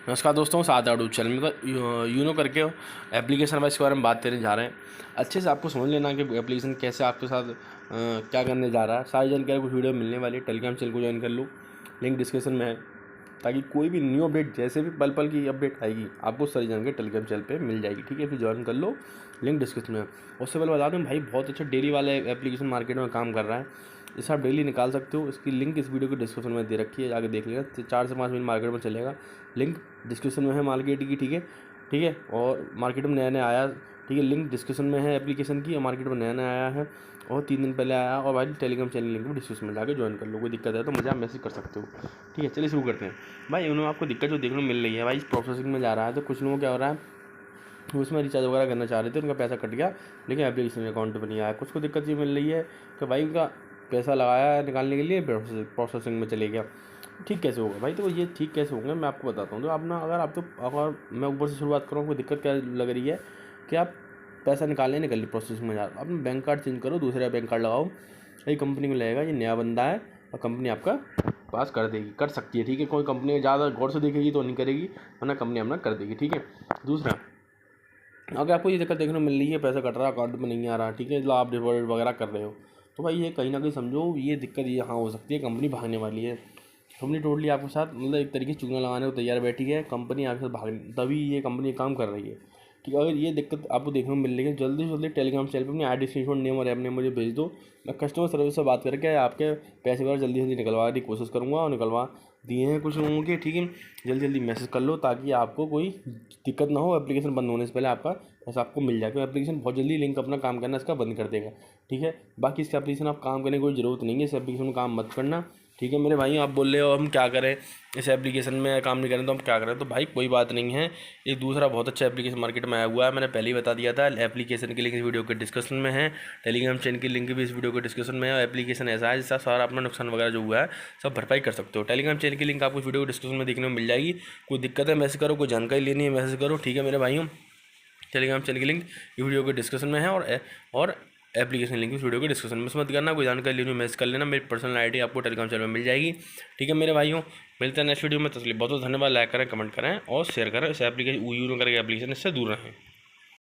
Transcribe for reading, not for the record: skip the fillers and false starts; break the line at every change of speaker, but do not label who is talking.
नमस्कार दोस्तों, साथ आडू चैनल में यूनो करके एप्लीकेशन वाइज के बारे में बात करने जा रहे हैं। अच्छे से आपको समझ लेना कि एप्लीकेशन कैसे आपके साथ क्या करने जा रहा है। सारी जानकारी कुछ वीडियो मिलने वाली है। टेलीग्राम चैनल को ज्वाइन कर लो, लिंक डिस्क्रिप्शन में है, ताकि कोई भी न्यू अपडेट जैसे भी पल पल की अपडेट आएगी आपको सारी जानकारी टेलीग्राम चैनल पे मिल जाएगी। ठीक है, फिर ज्वाइन कर लो, लिंक डिस्क्रिप्शन में है। उससे पहले बता दूँ भाई, बहुत अच्छा डेली वाला एप्लीकेशन मार्केट में काम कर रहा है। इसे आप डेली निकाल सकते हो। इसकी लिंक इस वीडियो के डिस्क्रिप्शन में दे रखी है, जाके देख लेना। 4 से 5 मिनट मार्केट में चलेगा। लिंक डिस्क्रिप्शन में है मार्केट की। ठीक है, और मार्केट में नया नया आया। ठीक है, लिंक डिस्क्रिप्शन में है एप्लीकेशन की, और मार्केट में नया नया आया है और 3 दिन पहले आया। और भाई टेलीग्राम चैनल लिंक भी डिस्क्रिप्शन में जाकर ज्वाइन कर लो। कोई दिक्कत है तो मुझे आप मैसेज कर सकते हो। ठीक है, चलिए शुरू करते हैं। भाई उन्होंने आपको दिक्कत जो देखने को मिल रही है, भाई प्रोसेसिंग में जा रहा है। तो कुछ लोगों को क्या हो रहा है, उसमें रिचार्ज वगैरह करना चाह रहे थे, उनका पैसा कट गया लेकिन एप्लीकेशन अकाउंट पर नहीं आया। कुछ को दिक्कत ये मिल रही है कि भाई उनका पैसा लगाया निकालने के लिए प्रोसेसिंग में चले गया। ठीक कैसे होगा भाई? तो ये ठीक कैसे होंगे मैं आपको बताता हूँ। तो आप ना, अगर मैं ऊपर से शुरुआत करूँ, कोई दिक्कत क्या लग रही है कि आप पैसा निकालने निकल ली प्रोसेसिंग में जा रहा, अपना बैंक कार्ड चेंज करो, दूसरा बैंक कार्ड लगाओ। ये कंपनी को लगेगा ये नया बंदा है और कंपनी आपका पास कर देगी, कर सकती है। ठीक है, कोई कंपनी ज़्यादा गौर से देखेगी तो नहीं करेगी, वरना कंपनी अपना कर देगी। ठीक है, दूसरा, अगर आपको ये दिक्कत देखने को मिल रही है, पैसा कट रहा, अकाउंट में नहीं आ रहा, ठीक है, आप डिपॉजिट वगैरह कर रहे हो, तो भाई ये कहीं ना कहीं समझो ये दिक्कत यहाँ हो सकती है, कंपनी भागने वाली है। कंपनी टोटली आपके साथ मतलब एक तरीके से चूना लगाने को तैयार बैठी है। कंपनी आपके साथ भाग, तभी ये कंपनी काम कर रही है। ठीक है, अगर ये दिक्कत आपको देखने को मिल रही है, जल्दी से जल्दी टेलीग्राम चैनल पर अपनी आई डी स्क्रीनशॉट, नेम और ऐप नेम मुझे भेज दो। मैं कस्टमर सर्विस से बात करके आपके पैसे वगैरह जल्दी से जल्दी निकलवा की कोशिश करूँगा, और निकलवा दिए हैं कुछ लोगों के। ठीक है, जल्दी जल्दी मैसेज कर लो ताकि आपको कोई दिक्कत ना हो। एप्लीकेशन बंद होने से पहले आपका पैसा आपको मिल जाए, क्योंकि एप्लीकेशन बहुत जल्दी लिंक अपना काम करना इसका बंद कर देगा। ठीक है, बाकी इसका एप्लीकेशन आप काम करने की कोई ज़रूरत नहीं है, इस एप्लीकेशन में काम मत करना। ठीक है मेरे भाई, आप बोल रहे हो हम क्या करें, इस एप्लीकेशन में काम नहीं करें तो हम क्या करें? तो भाई कोई बात नहीं है, एक दूसरा बहुत अच्छा एप्लीकेशन मार्केट में आया हुआ है। मैंने पहले ही बता दिया था। एप्लीकेशन की लिंक इस वीडियो के डिस्क्रिप्शन में है, टेलीग्राम चैनल की लिंक भी इस वीडियो के डिस्क्रिप्शन में है। और एप्लीकेशन ऐसा है जिसका सारा अपना नुकसान वगैरह जो हुआ है सब भरपाई कर सकते हो। टेलीग्राम चैनल की लिंक आपको इस वीडियो के डिस्क्रिप्शन में देखने को मिल जाएगी। कोई दिक्कत है मैसेज करो, कोई जानकारी लेनी है मैसेज करो। ठीक है मेरे भाइयों, टेलीग्राम चैनल की लिंक इस वीडियो के डिस्क्रिप्शन में है, और एप्लीकेशन लिंक इस वीडियो के डिस्क्रिप्शन में। मत करना, कोई जानकारी लेनी मैसेज कर लेना, मेरी पर्सनल आईडी आपको टेलीग्राम चैनल में मिल जाएगी। ठीक है मेरे भाइयों, मिलते हैं नेक्स्ट वीडियो में। तस्लीम बहुत बहुत धन्यवाद। लाइक करें, कमेंट करें और शेयर करें। इस एप्लीकेशन यूनो करके एप्लीकेशन इससे दूर रहें।